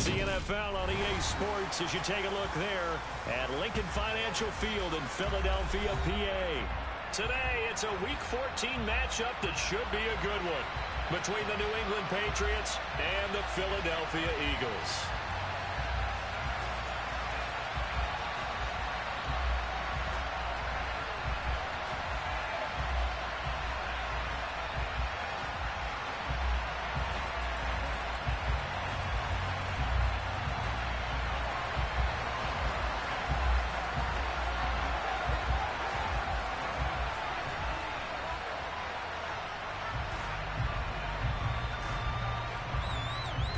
the NFL on EA Sports as you take a look there at Lincoln Financial Field in Philadelphia, PA. Today, it's a Week 14 matchup that should be a good one between the New England Patriots and the Philadelphia Eagles.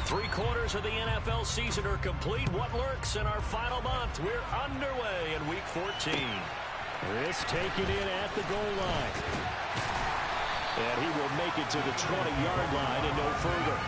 Three-quarters of the NFL season are complete. What lurks in our final month? We're underway in Week 14. This taken in at the goal line. And he will make it to the 20-yard line and no further.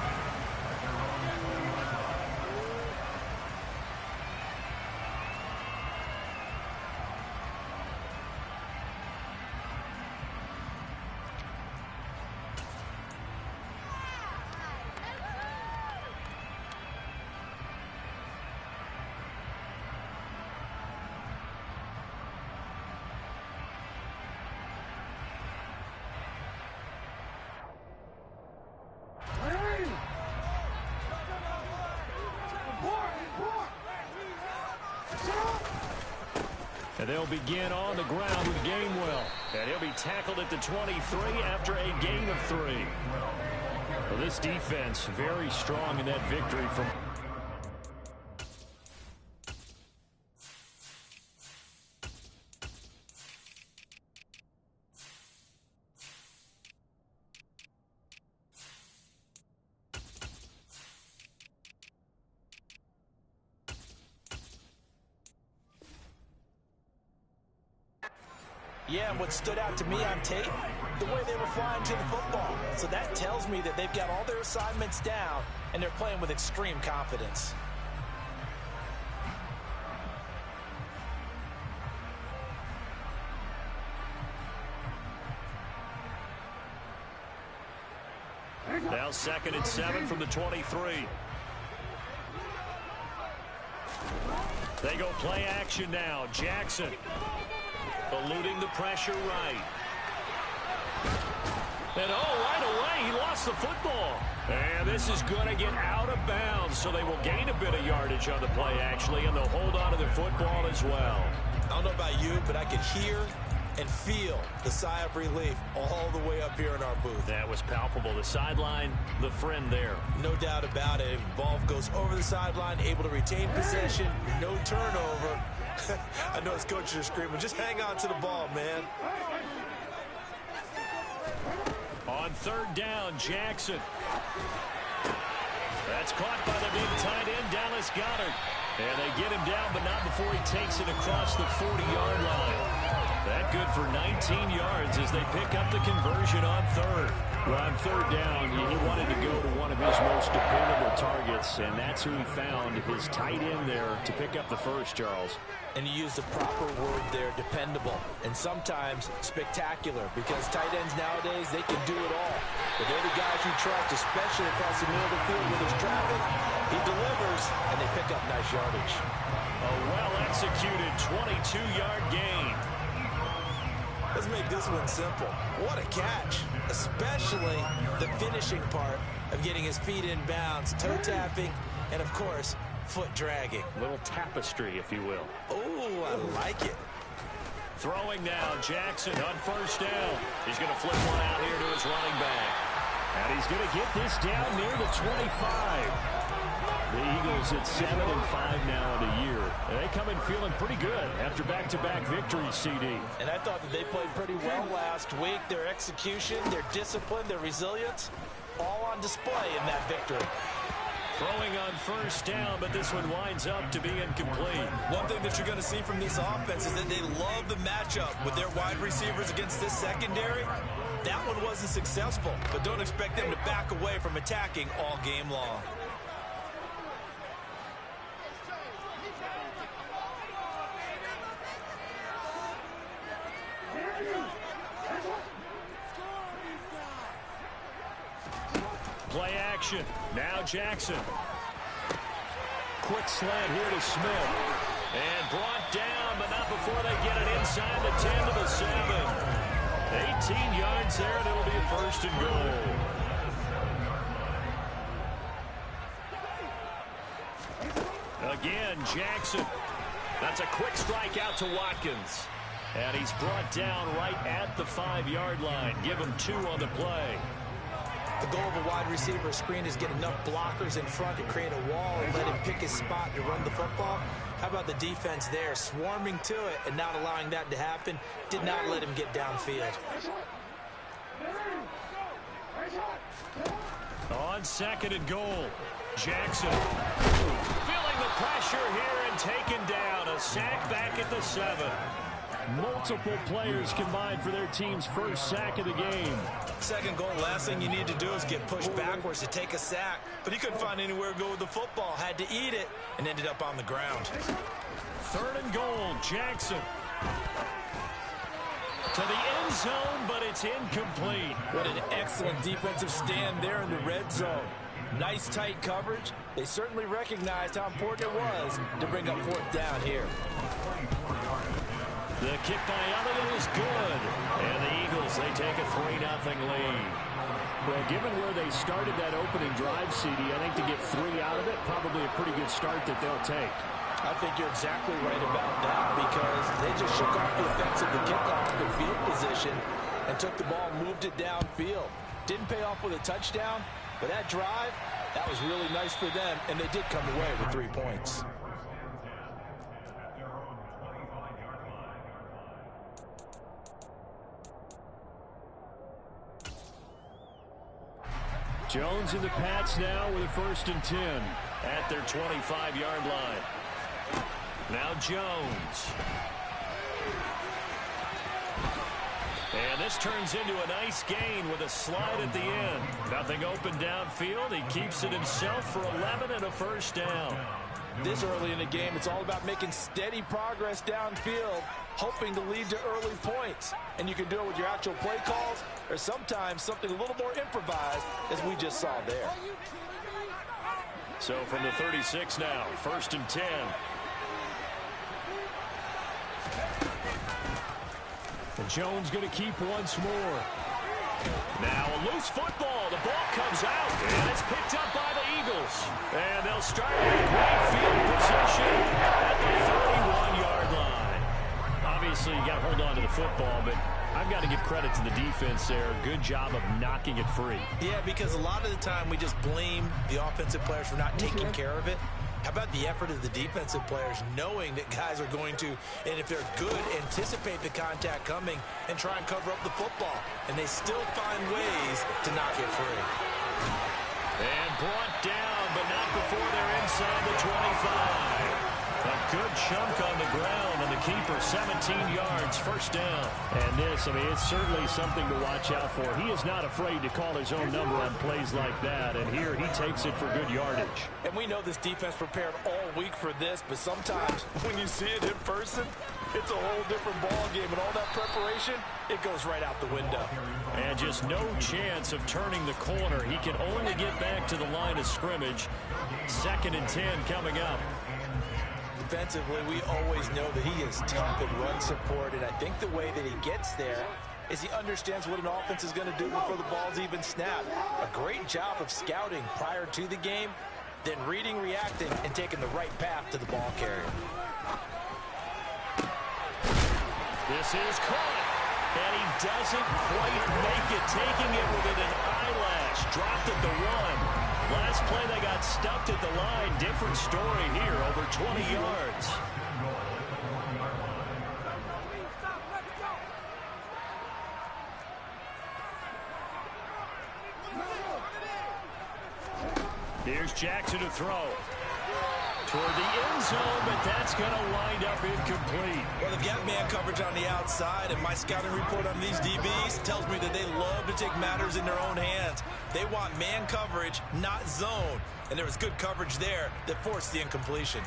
And they'll begin on the ground with Gainwell. And he'll be tackled at the 23 after a gain of 3. Well, this defense very strong in that victory from... Yeah, and what stood out to me on tape, the way they were flying to the football. So that tells me that they've got all their assignments down, and they're playing with extreme confidence. Now 2nd and 7 from the 23. They go play action now. Jackson eluding the pressure right. And right away, he lost the football. And this is going to get out of bounds, so they will gain a bit of yardage on the play, actually, and they'll hold on to the football as well. I don't know about you, but I could hear and feel the sigh of relief all the way up here in our booth. That was palpable. The sideline, the friend there. No doubt about it. Ball goes over the sideline, able to retain possession, no turnover. I know his coaches are screaming, just hang on to the ball, man. On 3rd down, Jackson. That's caught by the big tight end, Dallas Goedert. And they get him down, but not before he takes it across the 40-yard line. That good for 19 yards as they pick up the conversion on 3rd. Well, on 3rd down, he wanted to go to one of his most dependable targets, and that's who he found, his tight end there, to pick up the first, Charles. And you use the proper word there, dependable, and sometimes spectacular, because tight ends nowadays, they can do it all. But they're the guys you trust, especially across the middle of the field with his traffic. He delivers, and they pick up nice yardage. A well-executed 22-yard gain. Let's make this one simple. What a catch, especially the finishing part of getting his feet in bounds, toe tapping, and of course, foot dragging. Little tapestry, if you will. Oh, I like it. Throwing now, Jackson on 1st down. He's going to flip one out here to his running back. And he's going to get this down near the 25. The Eagles at 7-5 now in the year. And they come in feeling pretty good after back-to-back victories, CD. And I thought that they played pretty well last week. Their execution, their discipline, their resilience, all on display in that victory. Throwing on 1st down, but this one winds up to be incomplete. One thing that you're going to see from this offense is that they love the matchup with their wide receivers against this secondary. That one wasn't successful, but don't expect them to back away from attacking all game long. Play action. Now Jackson. quick slant here to Smith. And brought down, but not before they get it inside the 10 to the 7. 18 yards there, and it'll be a first and goal. Again, Jackson. That's a quick strike out to Watkins. And he's brought down right at the 5-yard line. Give him 2 on the play. The goal of a wide receiver screen is get enough blockers in front to create a wall and let him pick his spot to run the football. How about the defense there, swarming to it and not allowing that to happen? Did not let him get downfield. On 2nd and goal, Jackson feeling the pressure here and taken down. A sack back at the 7. Multiple players combined for their team's first sack of the game. 2nd goal, last thing you need to do is get pushed backwards to take a sack. But he couldn't find anywhere to go with the football. Had to eat it and ended up on the ground. 3rd and goal, Jackson. To the end zone, but it's incomplete. What an excellent defensive stand there in the red zone. Nice tight coverage. They certainly recognized how important it was to bring up 4th down here. The kick by Elliott is good. And the Eagles, they take a 3-0 lead. Well, given where they started that opening drive, CD, I think to get 3 out of it, probably a pretty good start that they'll take. I think you're exactly right about that because they just shook off the effects of the kickoff, the field position, and took the ball and moved it downfield. Didn't pay off with a touchdown, but that drive, that was really nice for them, and they did come away with 3 points. Jones and the Pats now with a 1st and 10 at their 25-yard line. Now Jones. And this turns into a nice gain with a slide at the end. Nothing open downfield. He keeps it himself for 11 and a 1st down. This early in the game, it's all about making steady progress downfield, hoping to lead to early points. And you can do it with your actual play calls or sometimes something a little more improvised, as we just saw there. So from the 36 now, 1st and 10. And Jones going to keep once more. Now a loose football. The ball comes out, and it's picked up by the Eagles. And they'll start with great field position at the 31-yard line. Obviously, you got to hold on to the football, but I've got to give credit to the defense there. Good job of knocking it free. Yeah, because a lot of the time we just blame the offensive players for not taking care of it. How about the effort of the defensive players knowing that guys are going to, and if they're good, anticipate the contact coming and try and cover up the football. And they still find ways to knock it free. And brought down, but not before they're inside the 25. A good chunk on the ground, and the keeper 17 yards, 1st down. And this, I mean, it's certainly something to watch out for. He is not afraid to call his own number on plays like that, and here he takes it for good yardage. And we know this defense prepared all week for this, but sometimes when you see it in person, it's a whole different ball game, and all that preparation, it goes right out the window. And just no chance of turning the corner. He can only get back to the line of scrimmage. 2nd and 10 coming up. Defensively, we always know that he is tough at run support, and I think the way that he gets there is he understands what an offense is going to do before the ball's even snapped. A great job of scouting prior to the game, then reading, reacting, and taking the right path to the ball carrier. This is caught, and he doesn't quite make it, taking it within an eyelash. Dropped at the 1. Last play, they got stuffed at the line. Different story here, over 20 yards. Here's Jackson to throw. Toward the end zone, but that's going to wind up incomplete. Well, they've got man coverage on the outside, and my scouting report on these DBs tells me that they love to take matters in their own hands. They want man coverage, not zone. And there was good coverage there that forced the incompletion.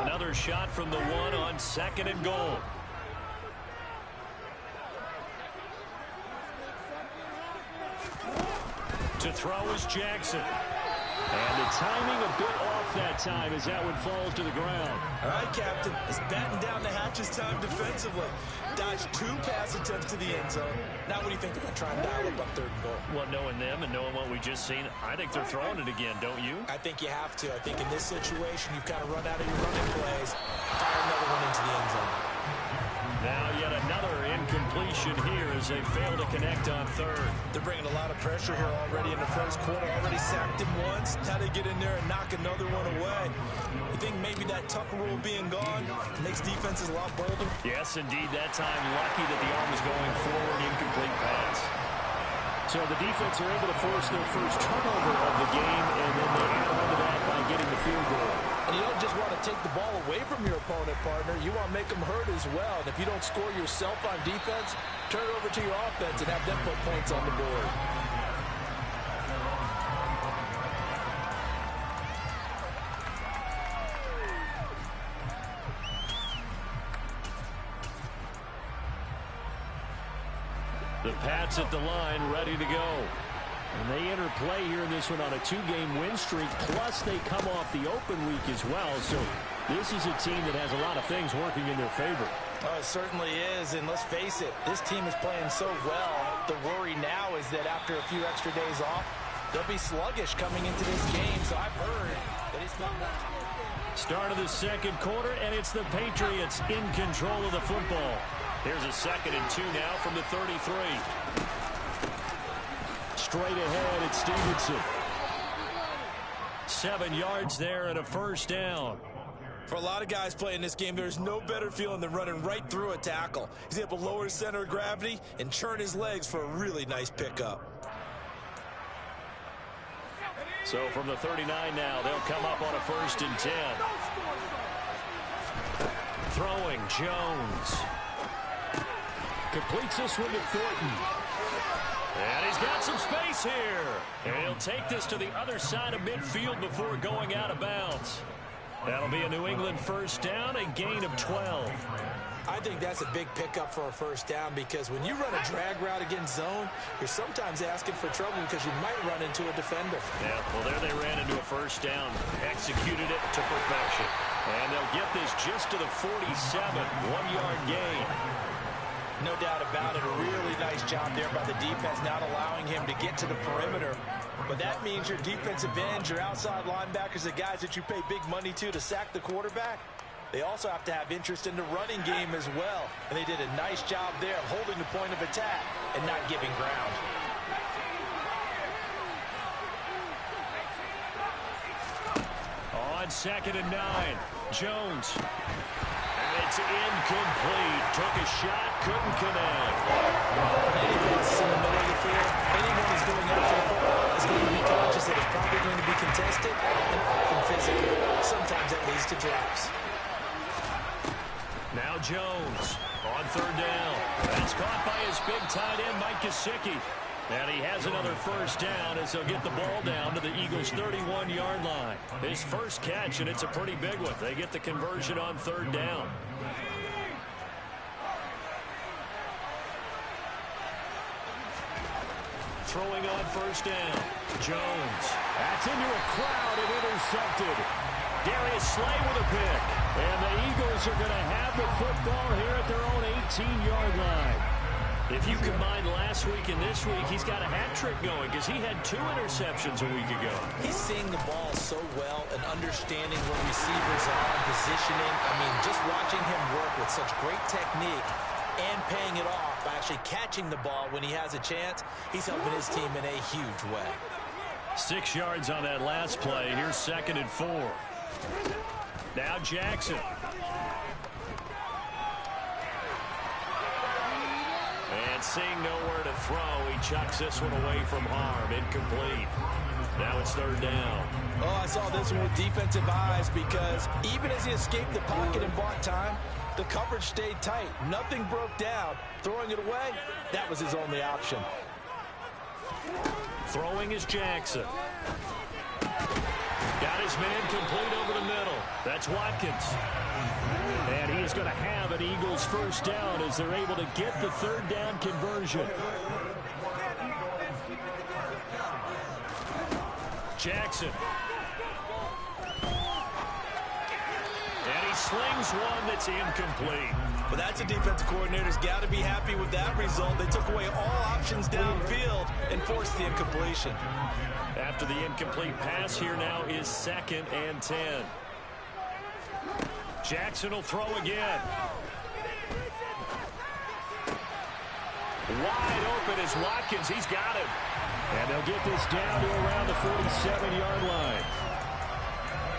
Another shot from the 1 on 2nd and goal. To throw is Jackson. And the timing a bit off that time as that one falls to the ground. All right, Captain. It's batten down the hatches time defensively. Dodged 2 pass attempts to the end zone. Now what do you think they're going to try and dial up on 3rd and goal? Well, knowing them and knowing what we just seen, I think they're throwing it again, don't you? I think you have to. I think in this situation, you've got to run out of your running plays. Fire another one into the end zone. Now yet another incompletion here as they fail to connect on 3rd. They're bringing a lot of pressure here already in the first quarter. Already sacked him once. Now they get in there and knock another one away. You think maybe that Tucker rule being gone makes defenses a lot bolder? Yes, indeed. That time lucky that the arm was going forward. Incomplete pass. So the defense are able to force their first turnover of the game, and then they add on to that by getting the field goal. And you don't just want to take the ball away from your opponent, partner. You want to make them hurt as well. And if you don't score yourself on defense, turn it over to your offense and have them put points on the board. The Pats at the line, ready to go. And they enter play here in this one on a 2-game win streak, plus they come off the open week as well. So this is a team that has a lot of things working in their favor. Oh, it certainly is, and let's face it, this team is playing so well. The worry now is that after a few extra days off, they'll be sluggish coming into this game. So I've heard that it's not much. Start of the second quarter, and it's the Patriots in control of the football. Here's a 2nd and 2 now from the 33. Straight ahead, it's Stevenson. 7 yards there and a first down. For a lot of guys playing this game, there's no better feeling than running right through a tackle. He's able to lower his center of gravity and churn his legs for a really nice pickup. So from the 39 now, they'll come up on a 1st and 10. Throwing, Jones. Completes this one to Thornton. And he's got some space here. And he'll take this to the other side of midfield before going out of bounds. That'll be a New England first down, a gain of 12. I think that's a big pickup for a first down because when you run a drag route against zone, you're sometimes asking for trouble because you might run into a defender. Yeah, well, there they ran into a first down, executed it to perfection. And they'll get this just to the 47, 1-yard gain. No doubt about it. A really nice job there by the defense, not allowing him to get to the perimeter. But that means your defensive ends, your outside linebackers, the guys that you pay big money to sack the quarterback, they also have to have interest in the running game as well. And they did a nice job there of holding the point of attack and not giving ground. On 2nd and 9, Jones. And it's incomplete. Took a shot, couldn't connect. Any passes in the middle of the field, anyone who's going after the football is going to be conscious that it's probably going to be contested and often physical. Sometimes that leads to drops. Now Jones on 3rd down. That's caught by his big tight end, Mike Gesicki. And he has another first down as they'll get the ball down to the Eagles' 31-yard line. His first catch, and it's a pretty big one. They get the conversion on 3rd down. Throwing on first down. Jones. That's into a crowd and intercepted. Darius Slay with a pick. And the Eagles are going to have the football here at their own 18-yard line. If you combine last week and this week, he's got a hat trick going because he had 2 interceptions a week ago. He's seeing the ball so well and understanding where receivers are, positioning. I mean, just watching him work with such great technique and paying it off by actually catching the ball when he has a chance, he's helping his team in a huge way. 6 yards on that last play. Here's 2nd and 4. Now Jackson. And seeing nowhere to throw, he chucks this one away from harm. Incomplete. Now it's 3rd down. Oh, I saw this one with defensive eyes because even as he escaped the pocket and bought time, the coverage stayed tight. Nothing broke down. Throwing it away, that was his only option. Throwing is Jackson. Got his man complete over the middle. That's Watkins. And he is going to have an Eagles first down as they're able to get the 3rd down conversion. Jackson. And he slings one that's incomplete. Well, that's a defensive coordinator's got to be happy with that result. They took away all options downfield and forced the incompletion. After the incomplete pass, here now is 2nd and 10. Jackson will throw again. Wide open is Watkins. He's got it. And they'll get this down to around the 47-yard line.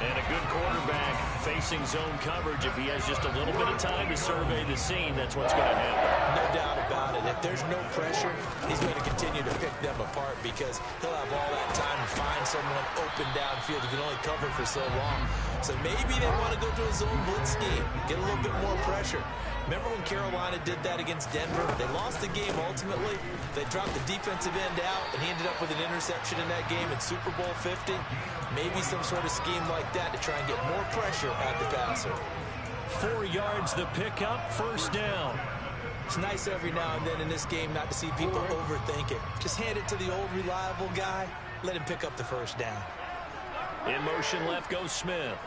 And a good quarterback facing zone coverage. If he has just a little bit of time to survey the scene, that's what's going to happen. No doubt about it. If there's no pressure, he's going to continue to pick them apart because he'll have all that time to find someone open downfield. He can only cover for so long. So maybe they want to go to a zone blitz scheme, get a little bit more pressure. Remember when Carolina did that against Denver? They lost the game ultimately. They dropped the defensive end out, and he ended up with an interception in that game in Super Bowl 50. Maybe some sort of scheme like that to try and get more pressure at the passer. 4 yards the pickup, 1st down. It's nice every now and then in this game not to see people overthink it. Just hand it to the old reliable guy. Let him pick up the 1st down. In motion left goes Smith.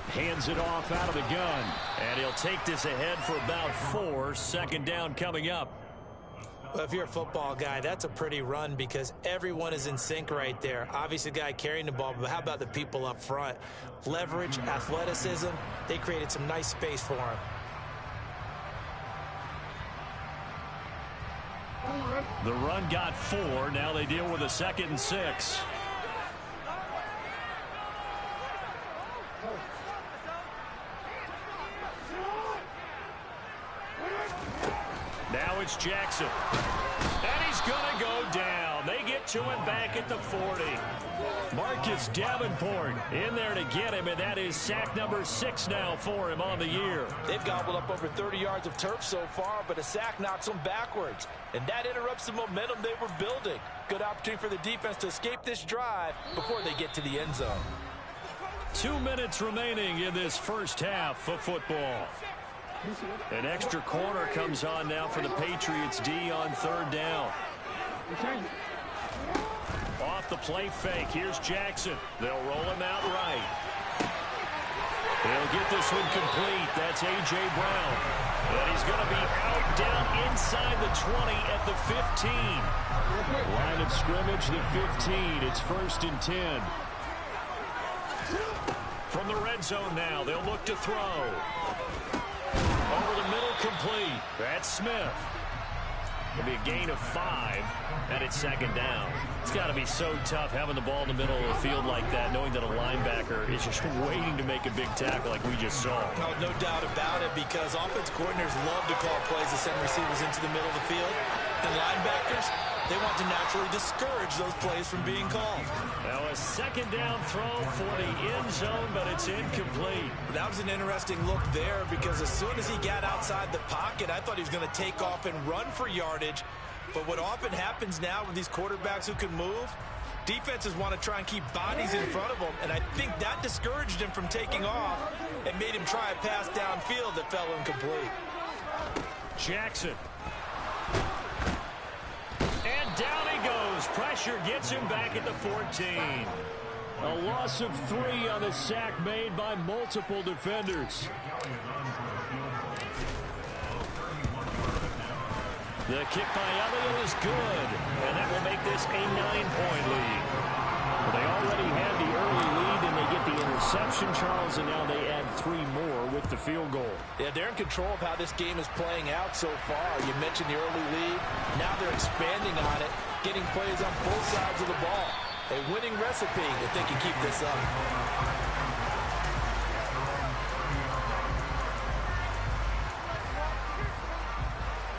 Hands it off out of the gun. And he'll take this ahead for about 4. 2nd down coming up. Well, if you're a football guy, that's a pretty run because everyone is in sync right there. Obviously, the guy carrying the ball, but how about the people up front? Leverage, athleticism, they created some nice space for him. The run got 4. Now they deal with a 2nd and 6. Now it's Jackson. And he's going to go down. They get to him back at the 40. Marcus Davenport in there to get him, and that is sack number 6 now for him on the year. They've gobbled up over 30 yards of turf so far, but a sack knocks them backwards. And that interrupts the momentum they were building. Good opportunity for the defense to escape this drive before they get to the end zone. 2 minutes remaining in this first half of football. An extra corner comes on now for the Patriots D on 3rd down. Off the play fake. Here's Jackson. They'll roll him out right. They'll get this one complete. That's A.J. Brown. And he's going to be out down inside the 20 at the 15. Line of scrimmage, the 15. It's 1st and 10. From the red zone now, they'll look to throw. Over the middle, complete. That's Smith. It'll be a gain of 5, and it's 2nd down. It's got to be so tough having the ball in the middle of the field like that, knowing that a linebacker is just waiting to make a big tackle like we just saw. Oh, no doubt about it, because offense coordinators love to call plays to send receivers into the middle of the field. And linebackers, they want to naturally discourage those plays from being called. Now a 2nd down throw for the end zone, but it's incomplete. That was an interesting look there because as soon as he got outside the pocket, I thought he was going to take off and run for yardage. But what often happens now with these quarterbacks who can move, defenses want to try and keep bodies in front of them, and I think that discouraged him from taking off and made him try a pass downfield that fell incomplete. Jackson. And down he goes. Pressure gets him back at the 14. A loss of 3 on the sack made by multiple defenders. The kick by Elliott is good, and that will make this a 9-point lead. They already had the early lead, and they get the interception, Charles, and now they add 3 more with the field goal. Yeah, they're in control of how this game is playing out so far. You mentioned the early lead. Now they're expanding on it, getting plays on both sides of the ball. A winning recipe if they can keep this up.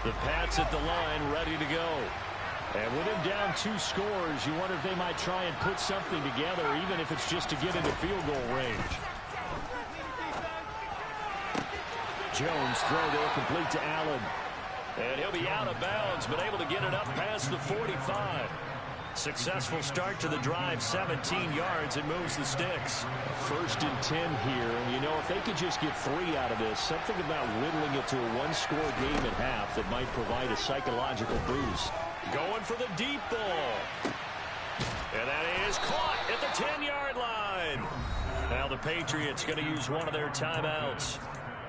The Pats at the line, ready to go. And with him down 2 scores, you wonder if they might try and put something together, even if it's just to get into field goal range. Jones throw there complete to Allen. And he'll be out of bounds, but able to get it up past the 45. Successful start to the drive, 17 yards, and moves the sticks. 1st and 10 here, and you know, if they could just get 3 out of this, something about whittling it to a one-score game at half that might provide a psychological boost. Going for the deep ball. And that is caught at the 10-yard line. Now the Patriots going to use one of their timeouts,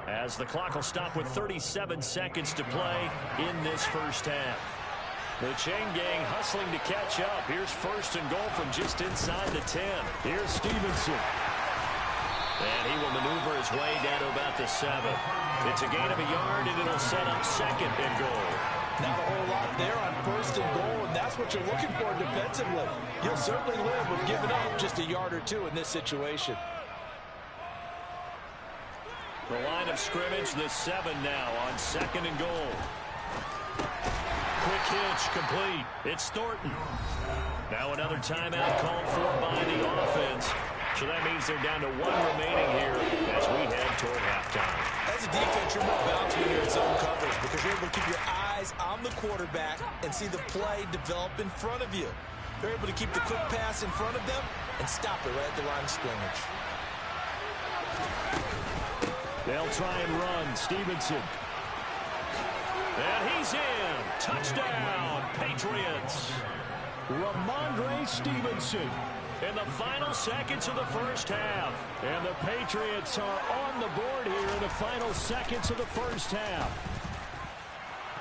as the clock will stop with 37 seconds to play in this first half. The chain gang hustling to catch up. Here's 1st and goal from just inside the 10. Here's Stevenson. And he will maneuver his way down to about the 7. It's a gain of a yard, and it'll set up 2nd and goal. Not a whole lot there on 1st and goal, and that's what you're looking for defensively. You'll certainly live with giving up just a yard or 2 in this situation. The line of scrimmage, the 7 now on 2nd and goal. Quick hitch, complete. It's Thornton. Now another timeout called for by the offense. So that means they're down to 1 remaining here as we head toward halftime. As a defense, you're more balanced when you're in zone coverage because you're able to keep your eyes on the quarterback and see the play develop in front of you. They're able to keep the quick pass in front of them and stop it right at the line of scrimmage. They'll try and run. Stevenson. And he's in. Touchdown, Patriots. Ramondre Stevenson. In the final seconds of the first half. And the Patriots are on the board here in the final seconds of the first half.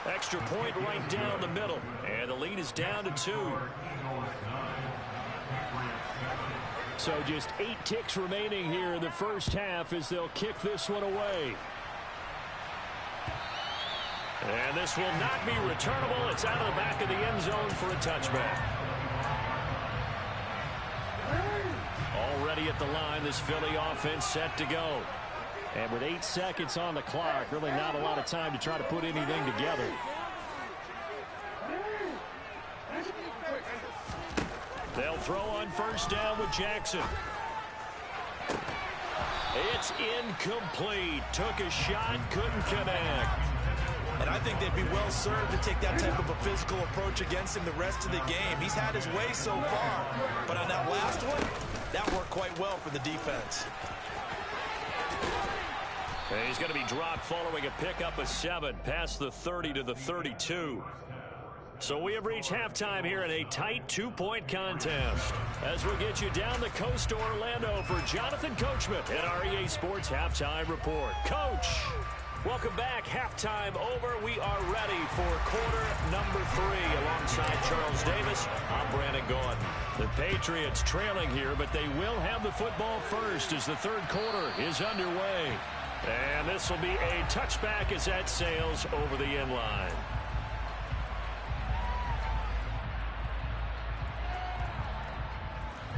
Extra point right down the middle. And the lead is down to 2. So just 8 ticks remaining here in the first half as they'll kick this one away. And this will not be returnable. It's out of the back of the end zone for a touchback. Already at the line, this Philly offense set to go. And with 8 seconds on the clock, really not a lot of time to try to put anything together. They'll throw on 1st down with Jackson. It's incomplete. Took a shot, couldn't connect. And I think they'd be well served to take that type of a physical approach against him the rest of the game. He's had his way so far, but on that last one, that worked quite well for the defense. And he's going to be dropped following a pickup of 7 past the 30 to the 32. So we have reached halftime here in a tight 2-point contest. As we get you down the coast to Orlando for Jonathan Coachman at our EA Sports Halftime Report. Coach, welcome back. Halftime over. We are ready for quarter number 3 alongside Charles Davis. I'm Brandon Gordon. The Patriots trailing here, but they will have the football first as the 3rd quarter is underway. And this will be a touchback as that sails over the end line.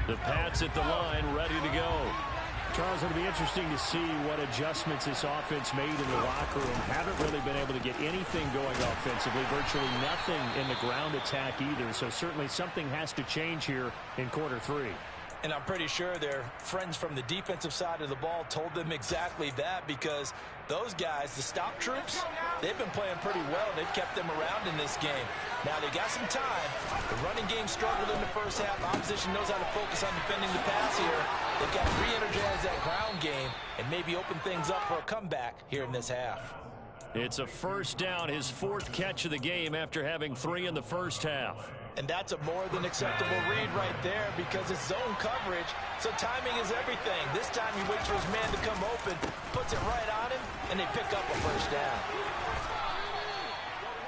The Pats at the line, ready to go. Charles, it'll be interesting to see what adjustments this offense made in the locker room. Haven't really been able to get anything going offensively, virtually nothing in the ground attack either. So certainly something has to change here in quarter 3. And I'm pretty sure their friends from the defensive side of the ball told them exactly that, because those guys, the stop troops, they've been playing pretty well. They've kept them around in this game. Now they got some time. The running game struggled in the first half. Opposition knows how to focus on defending the pass here. They've got to re-energize that ground game and maybe open things up for a comeback here in this half. It's a 1st down, his 4th catch of the game after having 3 in the first half. And that's a more than acceptable read right there, because it's zone coverage, so timing is everything. This time he waits for his man to come open, puts it right on him, and they pick up a 1st down.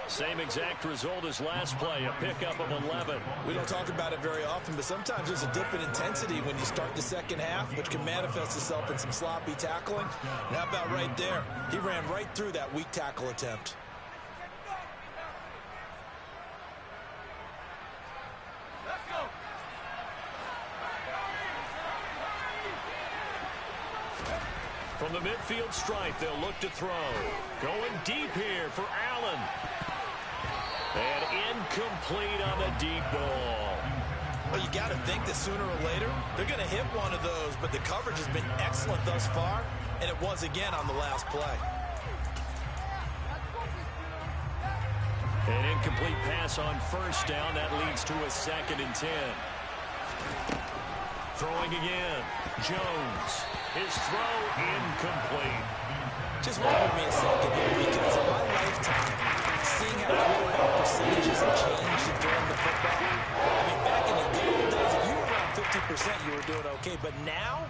Same exact result as last play, a pickup of 11. We don't talk about it very often, but sometimes there's a dip in intensity when you start the second half, which can manifest itself in some sloppy tackling. And how about right there? He ran right through that weak tackle attempt. From the midfield stripe, they'll look to throw. Going deep here for Allen. And incomplete on the deep ball. Well, you got to think that sooner or later, they're going to hit one of those, but the coverage has been excellent thus far, and it was again on the last play. An incomplete pass on first down. That leads to a 2nd and 10. Throwing again. Jones. His throw incomplete. Just wait with me a second here, because in my lifetime, seeing how quarterback percentages have changed during the football, I mean, back in the good old days, if you were around 50%, you were doing okay. But now,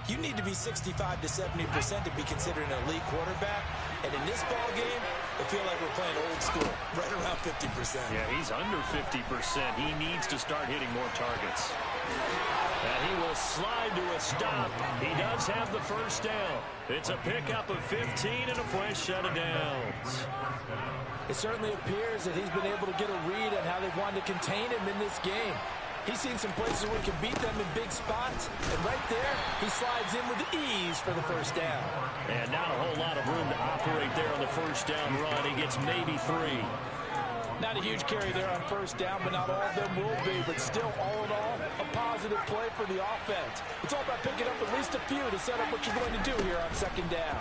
you need to be 65 to 70% to be considered an elite quarterback. And in this ball game, I feel like we're playing old school, right around 50%. Yeah, he's under 50%. He needs to start hitting more targets. And he will slide to a stop. He does have the first down. It's a pickup of 15 and a fresh set of downs. It certainly appears that he's been able to get a read on how they've wanted to contain him in this game. He's seen some places where he can beat them in big spots, and right there, he slides in with ease for the first down. And not a whole lot of room to operate there on the first down run. He gets maybe 3. Not a huge carry there on first down, but not all of them will be. But still, all in all, a positive play for the offense. It's all about picking up at least a few to set up what you're going to do here on 2nd down.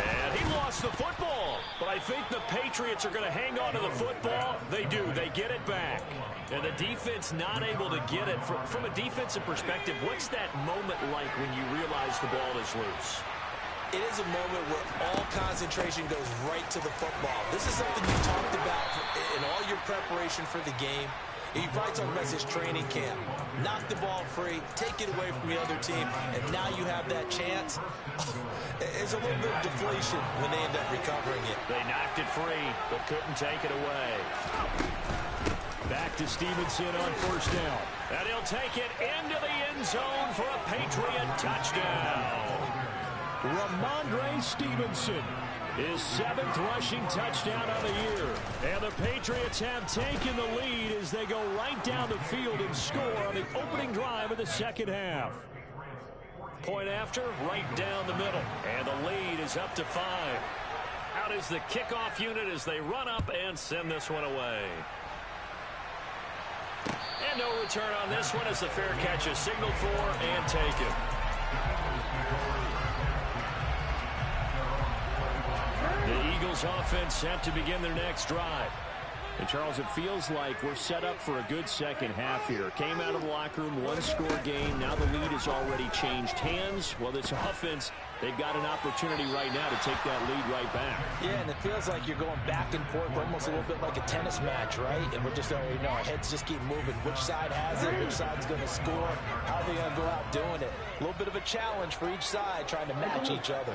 And he lost the football. But I think the Patriots are going to hang on to the football. They do. They get it back. And the defense not able to get it. From a defensive perspective, what's that moment like when you realize the ball is loose? It is a moment where all concentration goes right to the football. This is something you talked about in all your preparation for the game. You probably talked about this training camp. Knock the ball free, take it away from the other team, and now you have that chance. There's a little bit of deflation when they end up recovering it. They knocked it free, but couldn't take it away. Back to Stevenson on first down. And he'll take it into the end zone for a Patriot touchdown. Ramondre Stevenson, his 7th rushing touchdown of the year. And the Patriots have taken the lead as they go right down the field and score on the opening drive of the second half. Point after, right down the middle. And the lead is up to 5. Out is the kickoff unit as they run up and send this one away. And no return on this one as the fair catch is signaled for and taken. The Eagles offense set to begin their next drive. And Charles, it feels like we're set up for a good second half here. Came out of the locker room, 1-score game. Now the lead has already changed hands. Well, this offense, they've got an opportunity right now to take that lead right back. Yeah, and it feels like you're going back and forth, almost a little bit like a tennis match, right? And we're just already know our heads just keep moving. Which side has it? Which side's going to score? How are they going to go out doing it? A little bit of a challenge for each side, trying to match each other.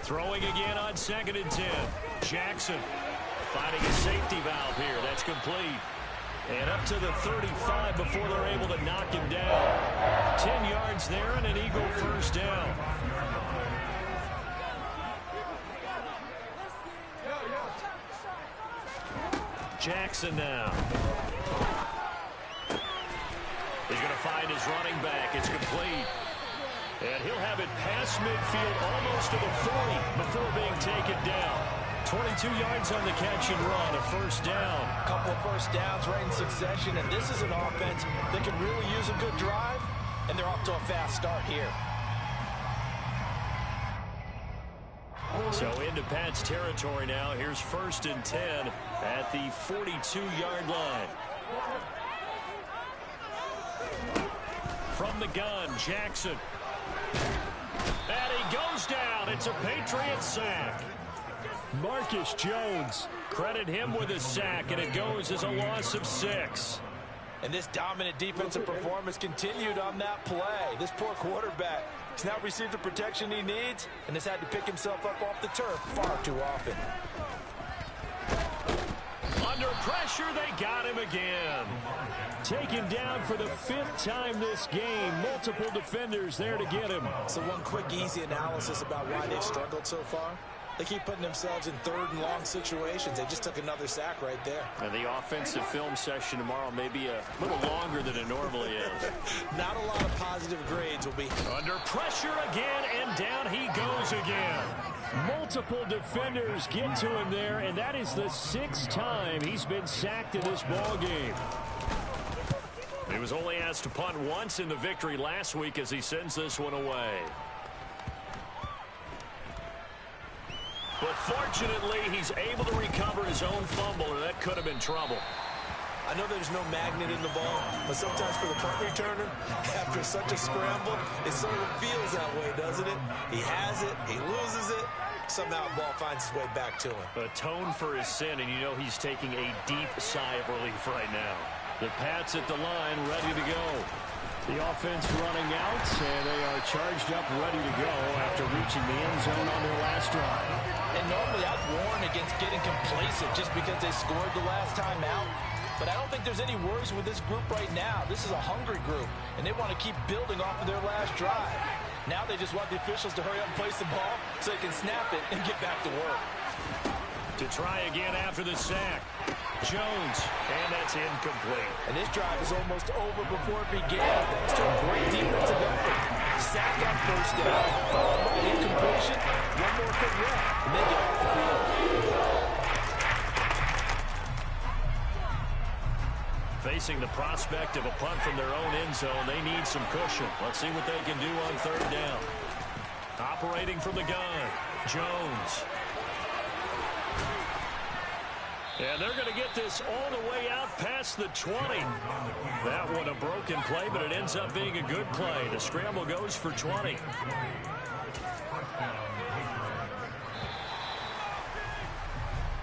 Throwing again on 2nd and 10. Jackson finding a safety valve here. That's complete. And up to the 35 before they're able to knock him down. 10 yards there and an Eagle first down. Jackson now. He's going to find his running back. It's complete. And he'll have it past midfield almost to the 40 before being taken down. 22 yards on the catch and run, a first down. A couple of first downs right in succession, and this is an offense that can really use a good drive, and they're off to a fast start here. So into Pat's territory now. Here's 1st and 10 at the 42-yard line. From the gun, Jackson. And he goes down. It's a Patriot sack. Marcus Jones. Credit him with a sack, and it goes as a loss of 6. And this dominant defensive performance continued on that play. This poor quarterback has now received the protection he needs and has had to pick himself up off the turf far too often. Under pressure, they got him again. Taken down for the 5th time this game. Multiple defenders there to get him. So one quick, easy analysis about why they've struggled so far. They keep putting themselves in 3rd and long situations. They just took another sack right there. And the offensive film session tomorrow may be a little longer than it normally is. Not a lot of positive grades will be. Under pressure again, and down he goes again. Multiple defenders get to him there, and that is the 6th time he's been sacked in this ball game. He was only asked to punt once in the victory last week as he sends this one away. But fortunately, he's able to recover his own fumble, and that could have been trouble. I know there's no magnet in the ball, but sometimes for the punt returner, after such a scramble, it sort of feels that way, doesn't it? He has it, he loses it, somehow the ball finds its way back to him. Atone for his sin, and you know he's taking a deep sigh of relief right now. The Pats at the line, ready to go. The offense running out, and they are charged up, ready to go after reaching the end zone on their last drive. And normally I'd warn against getting complacent just because they scored the last time out. But I don't think there's any worries with this group right now. This is a hungry group, and they want to keep building off of their last drive. Now they just want the officials to hurry up and place the ball so they can snap it and get back to work. To try again after the sack. Jones, and that's incomplete. And this drive is almost over before it began, thanks to a great defensive effort. Sack on first down, followed by incompletion. One more quick run, and they get off the field. Facing the prospect of a punt from their own end zone, they need some cushion. Let's see what they can do on third down. Operating from the gun, Jones. And they're going to get this all the way out past the 20. That one a broken play, but it ends up being a good play. The scramble goes for 20.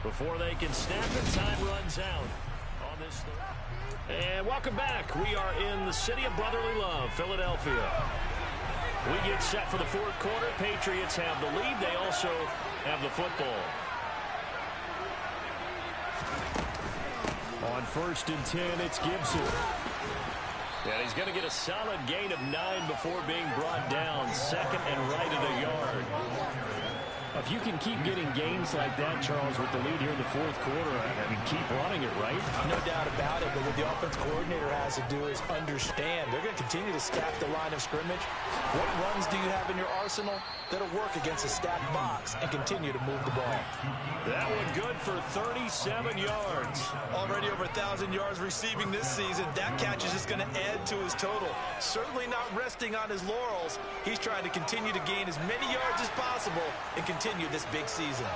Before they can snap it, time runs out on this. And welcome back. We are in the city of brotherly love, Philadelphia. We get set for the fourth quarter. Patriots have the lead. They also have the football. On 1st and 10, it's Gibson. And he's going to get a solid gain of 9 before being brought down. Second and right at a yard. If you can keep getting gains like that, Charles, with the lead here in the fourth quarter, I mean, keep running it, right? No doubt about it, but what the offense coordinator has to do is understand. They're going to continue to stack the line of scrimmage. What runs do you have in your arsenal that'll work against a stacked box and continue to move the ball? That one good for 37 yards. Already over 1,000 yards receiving this season. That catch is just going to add to his total. Certainly not resting on his laurels. He's trying to continue to gain as many yards as possible and continue this big season.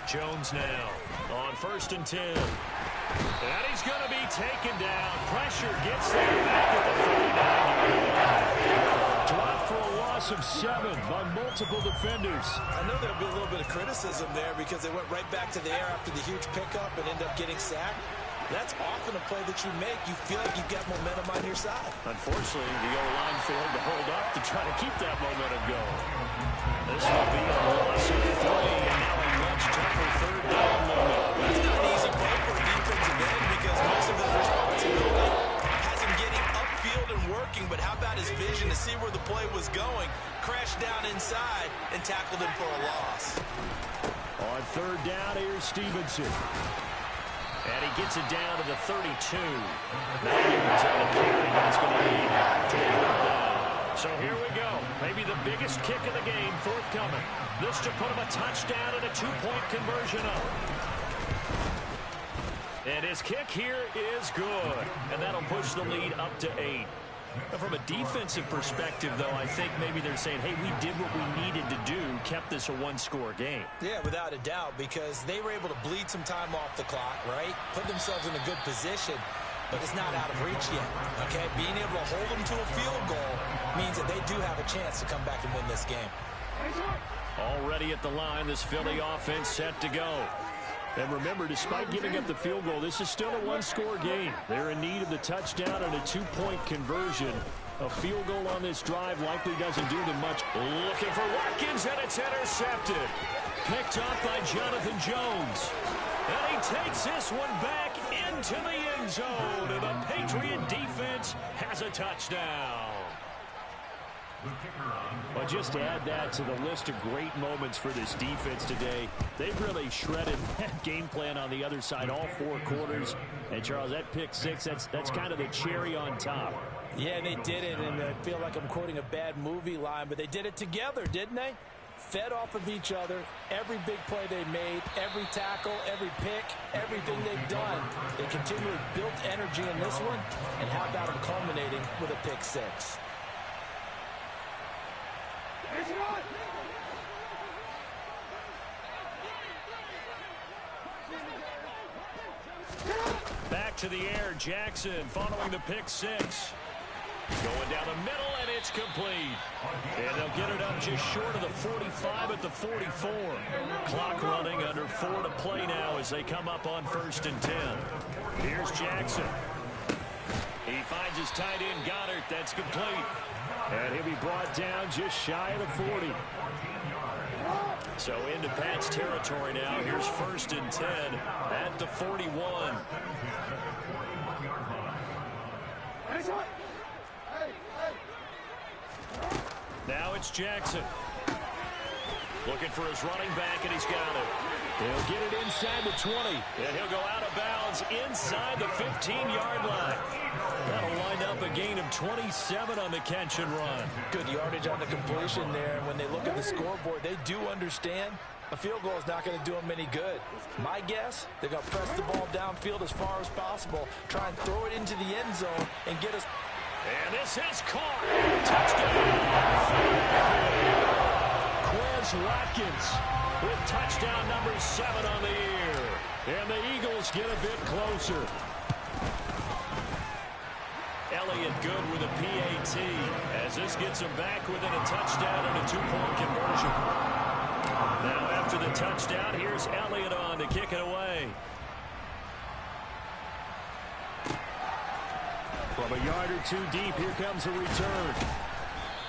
Jones now on 1st and 10. And he's going to be taken down. Pressure gets there back at the 39-yard line. Dropped for a loss of 7 by multiple defenders. I know there'll be a little bit of criticism there because they went right back to the air after the huge pickup and ended up getting sacked. That's often a play that you make. You feel like you've got momentum on your side. Unfortunately, the O-line failed to hold up to try to keep that momentum going. This will be a loss of 3, and now a much tougher third down moment. It's not an easy play for a defensive end because most of his responsibility has him getting upfield and working, but how about his vision to see where the play was going, crashed down inside, and tackled him for a loss. On third down, here's Stevenson. And he gets it down to the 32. Now he's on the carry, and it's going to lead to a fourth down. So here we go. Maybe the biggest kick of the game forthcoming. This to put him a touchdown and a 2-point conversion up. And his kick here is good. And that'll push the lead up to 8. From a defensive perspective, though, I think maybe they're saying, hey, we did what we needed to do, kept this a one-score game. Yeah, without a doubt, because they were able to bleed some time off the clock, right? Put themselves in a good position, but it's not out of reach yet, okay? Being able to hold them to a field goal means that they do have a chance to come back and win this game. Already at the line, this Philly offense set to go. And remember, despite giving up the field goal, this is still a one-score game. They're in need of the touchdown and a 2-point conversion. A field goal on this drive likely doesn't do them much. Looking for Watkins, and it's intercepted. Picked up by Jonathan Jones. And he takes this one back into the end zone. And the Patriot defense has a touchdown. Well, just to add that to the list of great moments for this defense today, they've really shredded that game plan on the other side all 4 quarters. And, Charles, that pick 6, that's kind of the cherry on top. Yeah, and they did it, and I feel like I'm quoting a bad movie line, but they did it together, didn't they? fed off of each other. Every big play they made, every tackle, every pick, everything they've done, they continually built energy in this one. And how about them culminating with a pick six? Back to the air, Jackson following the pick six. Going down the middle, and it's complete. And they'll get it up just short of the 45 at the 44. Clock running, under 4 to play now as they come up on 1st and 10. Here's Jackson. He finds his tight end, Goddard. That's complete. And he'll be brought down just shy of the 40. So into Pat's territory now. Here's 1st and 10 at the 41. Now it's Jackson. Looking for his running back, and he's got it. He'll get it inside the 20. And he'll go out of bounds inside the 15-yard line. That'll wind up a gain of 27 on the catch and run. Good yardage on the completion there. And when they look at the scoreboard, they do understand a field goal is not going to do them any good. My guess, they're going to press the ball downfield as far as possible, try and throw it into the end zone and get us. And this is caught. Touchdown. Quez Watkins with touchdown number 7 on the year. And the Eagles get a bit closer. Elliott good with a PAT as this gets him back within a touchdown and a 2-point conversion. Now after the touchdown, here's Elliott on to kick it away. From a yard or two deep, here comes a return.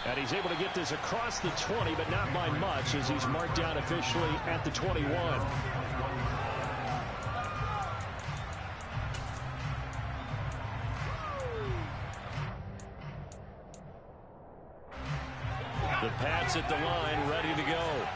And he's able to get this across the 20, but not by much as he's marked down officially at the 21. The Pats at the line, ready to go.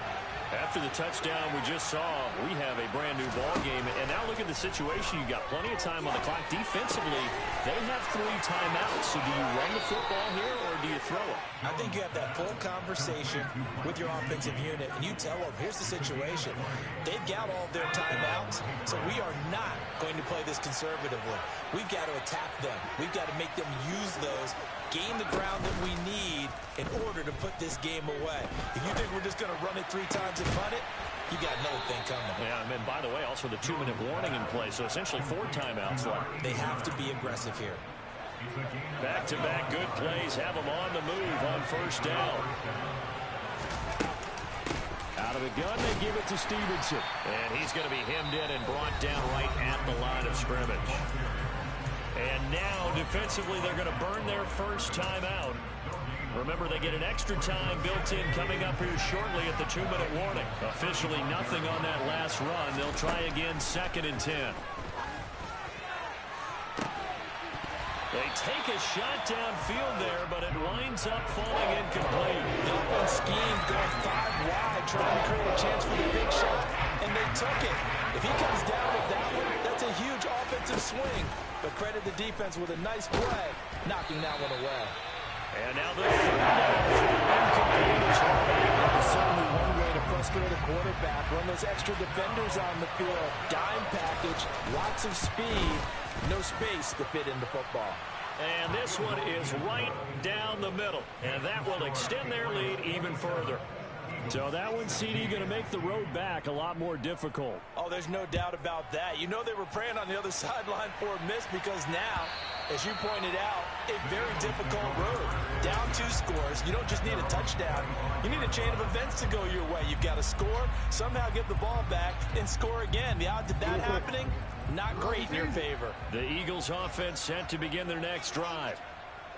After the touchdown we just saw, we have a brand new ball game. And now look at the situation. You got plenty of time on the clock. Defensively, they have 3 timeouts. So do you run the football here or do you throw it? I think you have that full conversation with your offensive unit, and you tell them, here's the situation. They've got all of their timeouts, so we are not going to play this conservatively. We've got to attack them. We've got to make them use those, gain the ground that we need in order to put this game away. If you think we're just going to run it 3 times and punt it, you got another thing coming. Yeah, and then, by the way, also the 2-minute warning in play, so essentially 4 timeouts left. They have to be aggressive here. Back-to-back good plays have them on the move on 1st down. Out of the gun, they give it to Stevenson. And he's going to be hemmed in and brought down right at the line of scrimmage. And now, defensively, they're going to burn their first timeout. Remember, they get an extra time built in coming up here shortly at the 2-minute warning. Officially nothing on that last run. They'll try again 2nd and 10. They take a shot downfield there, but it winds up falling incomplete. The open scheme going 5 wide, trying to create a chance for the big shot, and they took it. If he comes down with that one, that's a huge offensive swing. But credit the defense with a nice play, knocking that one away. And now the 3rd down incomplete. That is certainly one way to frustrate a quarterback. Run those extra defenders on the field. Dime package, lots of speed, no space to fit into football. And this one is right down the middle. And that will extend their lead even further. So that one, CD, going to make the road back a lot more difficult. Oh, there's no doubt about that. You know they were praying on the other sideline for a miss because now, as you pointed out, a very difficult road. Down 2 scores. You don't just need a touchdown. You need a chain of events to go your way. You've got to score, somehow get the ball back, and score again. The odds of that happening, not great in your favor. The Eagles offense set to begin their next drive.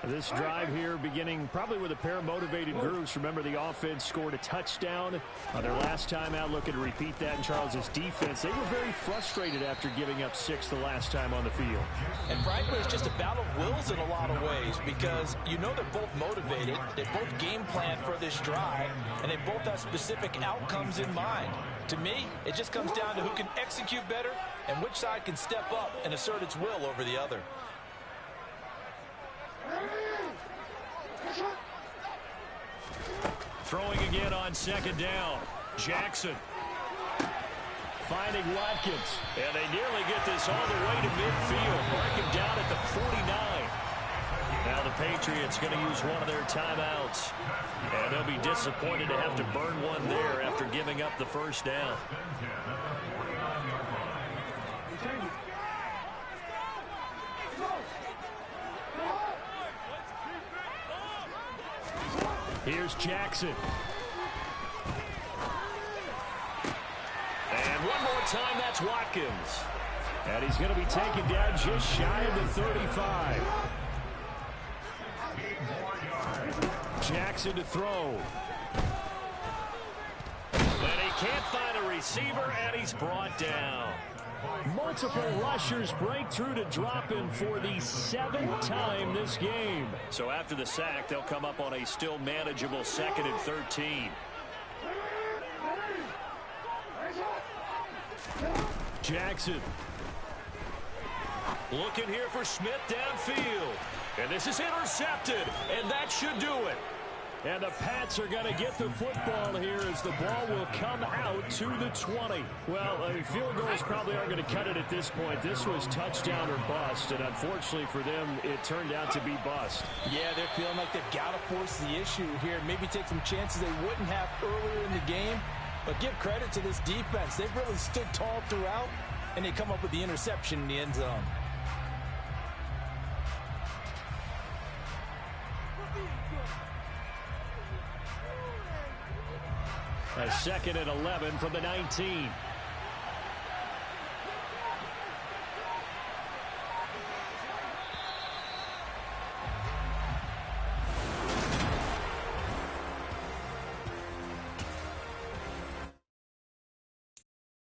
This drive here beginning probably with a pair of motivated groups. Remember, the offense scored a touchdown on their last time out. Looking to repeat that in Charles's defense. They were very frustrated after giving up 6 the last time on the field. And frankly, it's just a battle of wills in a lot of ways because you know they're both motivated. They both game plan for this drive, and they both have specific outcomes in mind. To me, it just comes down to who can execute better and which side can step up and assert its will over the other. Throwing again on second down. Jackson. Finding Watkins. And they nearly get this all the way to midfield. Mark him down at the 49. Now the Patriots going to use one of their timeouts. And they'll be disappointed to have to burn one there after giving up the first down. Here's Jackson. And one more time, that's Watkins. And he's going to be taken down just shy of the 35. Jackson to throw. And he can't find a receiver, and he's brought down. Multiple rushers break through to drop him for the 7th time this game. So after the sack, they'll come up on a still manageable 2nd and 13. Jackson. Looking here for Smith downfield. And this is intercepted, and that should do it. And the Pats are going to get the football here as the ball will come out to the 20. Well, field goals probably aren't going to cut it at this point. This was touchdown or bust, and unfortunately for them, it turned out to be bust. Yeah, they're feeling like they've got to force the issue here. Maybe take some chances they wouldn't have earlier in the game. But give credit to this defense. They've really stood tall throughout, and they come up with the interception in the end zone. A 2nd and 11 from the 19.